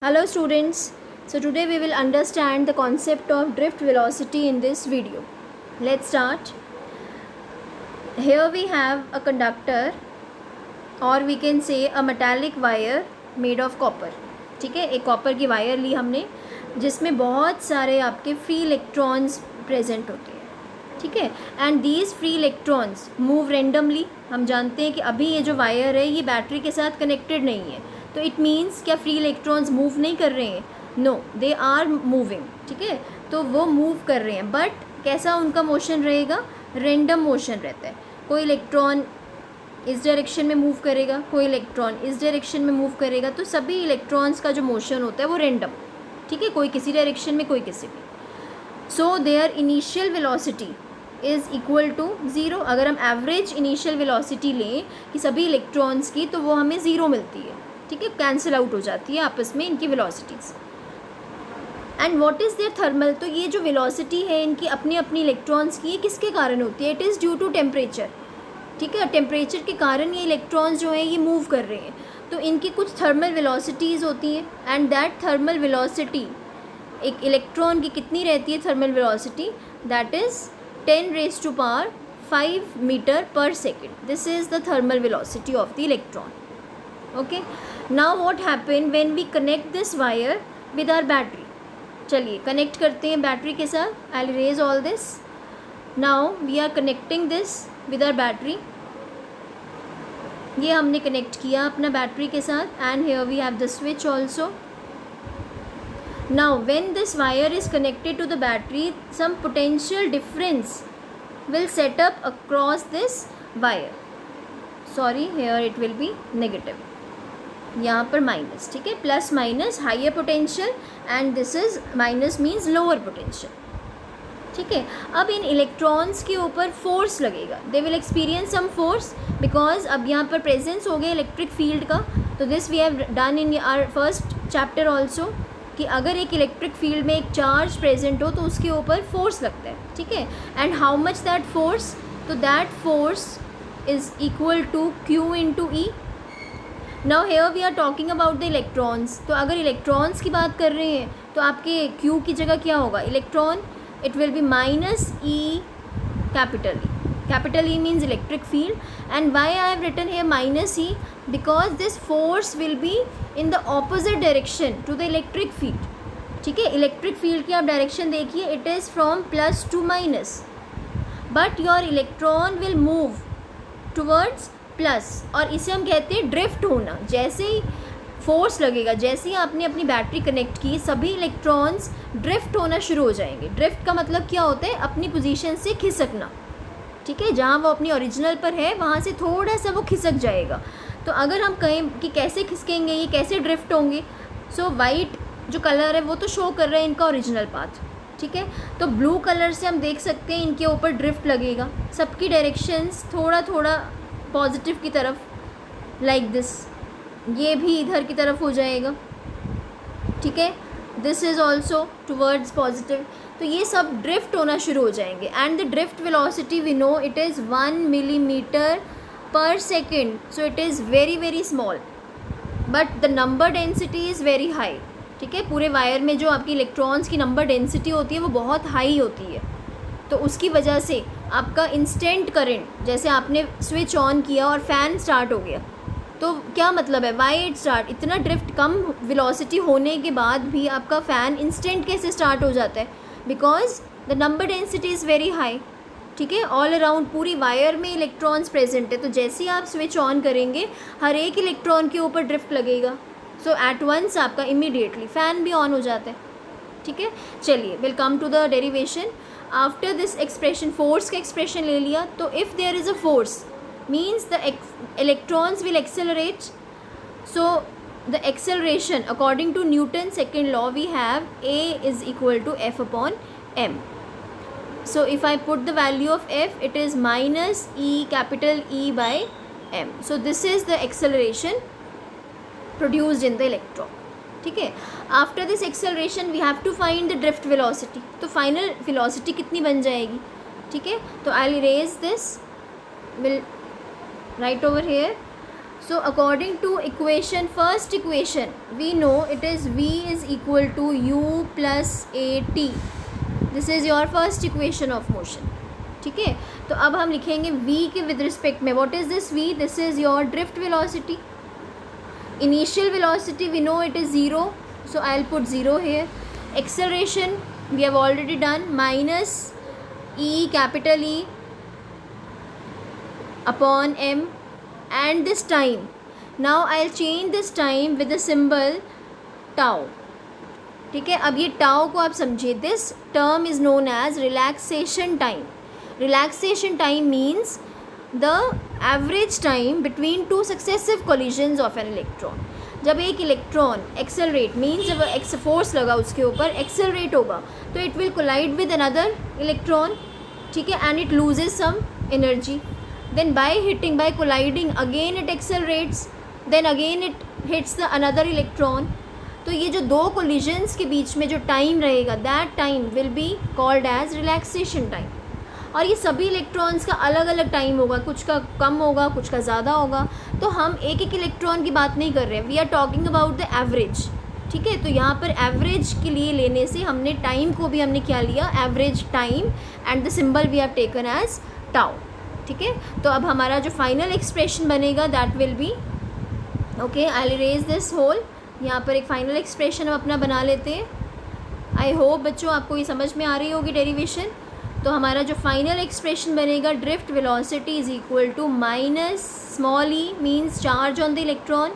Hello students, so today we will understand the concept of drift velocity in this video. Let's start. Here we have a conductor or we can say a metallic wire made of copper. ठीक है, एक copper की wire ली हमने जिसमें बहुत सारे आपके free electrons present होते हैं. ठीक है, and these free electrons move randomly. हम जानते हैं कि अभी ये जो वायर है ये बैटरी के साथ कनेक्टेड नहीं है, तो इट मीन्स क्या फ्री इलेक्ट्रॉन्स मूव नहीं कर रहे हैं? No, they are moving. ठीक है, तो वो मूव कर रहे हैं, बट कैसा उनका मोशन रहेगा? रेंडम मोशन रहता है. कोई इलेक्ट्रॉन इस डायरेक्शन में मूव करेगा, कोई इलेक्ट्रॉन इस डायरेक्शन में मूव करेगा, तो सभी इलेक्ट्रॉन्स का जो मोशन होता है वो रेंडम. ठीक है, कोई किसी डायरेक्शन में, कोई किसी में. So their initial velocity is equal to zero. अगर हम एवरेज इनिशियल वेलोसिटी लें कि सभी इलेक्ट्रॉन्स की, तो वो हमें ज़ीरो मिलती है. ठीक है, कैंसिल आउट हो जाती है आपस में इनकी velocities. And what is their thermal? तो ये जो वेलोसिटी है इनकी अपनी अपनी इलेक्ट्रॉन्स की, ये किसके कारण होती है? It is due to temperature. ठीक है, टेम्परेचर के कारण ये इलेक्ट्रॉन्स जो हैं ये मूव कर रहे हैं, तो इनकी कुछ थर्मल वेलोसिटीज़ होती हैं. एंड दैट थर्मल वेलोसिटी, एक इलेक्ट्रॉन की कितनी रहती है thermal velocity? That is 10⁵ metre per second. This is the thermal velocity of the electron. Okay, now what happen when we connect this wire with our battery? चलिए connect करते हैं battery के साथ. I'll erase all this. Now we are connecting this with our battery. ये हमने connect किया अपना battery के साथ, and here we have the switch also. Now when this wire is connected to the battery, some potential difference will set up across this wire. Sorry, here it will be negative. यहाँ पर minus. ठीक है, plus minus higher potential and this is minus means lower potential. ठीक है, अब इन electrons के ऊपर फोर्स लगेगा. They will experience some force because अब यहाँ पर प्रेजेंस हो गया इलेक्ट्रिक फील्ड का. तो this we have done in our first chapter also कि अगर एक इलेक्ट्रिक फील्ड में एक चार्ज प्रेजेंट हो तो उसके ऊपर फोर्स लगता है. ठीक है, and how much that force? तो that force is equal to Q into E. Now here we are talking about the electrons. तो अगर इलेक्ट्रॉन्स की बात कर रहे हैं तो आपके Q की जगह क्या होगा? Electron. It will be minus E capital E. Capital E means electric field. And why I have written here minus E? Because this force will be in the opposite direction to the electric field. ठीक है, electric field की आप direction देखिए, it is from plus to minus, but your electron will move towards plus. और इसे हम कहते हैं ड्रिफ्ट होना. जैसे ही फोर्स लगेगा, जैसे ही आपने अपनी बैटरी कनेक्ट की, सभी इलेक्ट्रॉन्स ड्रिफ्ट होना शुरू हो जाएंगे. ड्रिफ्ट का मतलब क्या होता है? अपनी पोजीशन से खिसकना. ठीक है, जहाँ वो अपनी ओरिजिनल पर है वहाँ से थोड़ा सा वो खिसक जाएगा. तो अगर हम कहें कि कैसे खिसकेंगे, ये कैसे ड्रिफ्ट होंगे, सो वाइट जो कलर है वो तो शो कर रहा है इनका ओरिजिनल पाथ. ठीक है, तो ब्लू कलर से हम देख सकते हैं इनके ऊपर ड्रिफ्ट लगेगा. सबकी डायरेक्शंस थोड़ा थोड़ा पॉजिटिव की तरफ, लाइक दिस. ये भी इधर की तरफ हो जाएगा. ठीक है, this is also towards positive. तो ये सब ड्रिफ्ट होना शुरू हो जाएंगे. And the drift velocity we know it is 1 millimetre per second. So it is very very small, but the number density is very high. ठीक है, पूरे वायर में जो आपकी इलेक्ट्रॉन्स की नंबर डेंसिटी होती है वो बहुत हाई होती है. तो उसकी वजह से आपका इंस्टेंट करंट, जैसे आपने स्विच ऑन किया और फ़ैन स्टार्ट हो गया, तो क्या मतलब है? Why it start? इतना ड्रिफ्ट कम वेलोसिटी होने के बाद भी आपका फ़ैन इंस्टेंट कैसे स्टार्ट हो जाता है? Because the number density is very high. ठीक है, ऑल अराउंड पूरी वायर में इलेक्ट्रॉन्स प्रेजेंट है, तो जैसे ही आप स्विच ऑन करेंगे हर एक इलेक्ट्रॉन के ऊपर ड्रिफ्ट लगेगा. सो एट वंस आपका इमीडिएटली फ़ैन भी ऑन हो जाता है. ठीक है, चलिए will come to the derivation. After this expression, force का एक्सप्रेशन ले लिया, तो if there is a force means the electrons will accelerate. So the acceleration according to Newton's second law we have A is equal to F upon m. So if I put the value of F, it is minus E capital E by m. So this is the acceleration produced in the electron. ठीक है, after this acceleration we have to find the drift velocity. तो final velocity कितनी बन जाएगी? ठीक है, तो I will erase this, will write over here. So according to equation, first equation, we know it is V is equal to U plus AT. This is your first equation of motion. ठीक है, तो अब हम लिखेंगे V के with respect में. What is this V? This is your drift velocity. Initial velocity we know it is 0, so I'll put 0 here. Acceleration we have already done, minus E, capital E upon m, and this time. Now I'll change this time with the symbol tau. ठीक है, अब ये tau को आप समझिए. This term is known as relaxation time. Relaxation time means the average time between two successive collisions of an electron. जब एक electron accelerate means जब फोर्स लगा उसके ऊपर एक्सेलरेट होगा तो it will collide with another electron. ठीक है, and it loses some energy. Then by colliding again it accelerates, then again it hits the another electron. तो ये जो दो collisions के बीच में जो टाइम रहेगा, that time will be called as relaxation time. और ये सभी इलेक्ट्रॉन्स का अलग अलग टाइम होगा, कुछ का कम होगा, कुछ का ज़्यादा होगा. तो हम एक एक इलेक्ट्रॉन की बात नहीं कर रहे, we are talking about the average. ठीक है, तो यहाँ पर एवरेज के लिए लेने से हमने टाइम को भी हमने क्या लिया, average time, and the symbol we have taken as tau. ठीक है, तो अब हमारा जो फाइनल एक्सप्रेशन बनेगा that will be, okay, I will erase this whole. यहाँ पर एक फाइनल एक्सप्रेशन हम अपना बना लेते हैं. आई होप बच्चों आपको ये समझ में आ रही होगी डेरिवेशन. तो हमारा जो फाइनल एक्सप्रेशन बनेगा, drift velocity is equal to minus small e means charge on the electron,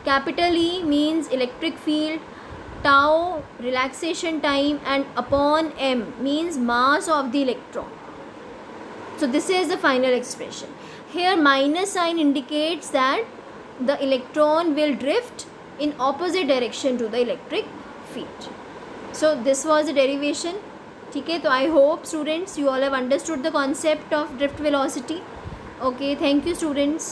capital E means electric field, tau relaxation time, and upon M means mass of the electron. So this is the final expression. Here minus sign indicates that the electron will drift in opposite direction to the electric field. So this was the derivation. ठीक है, तो I hope students you all have understood the concept of drift velocity. Okay, thank you students.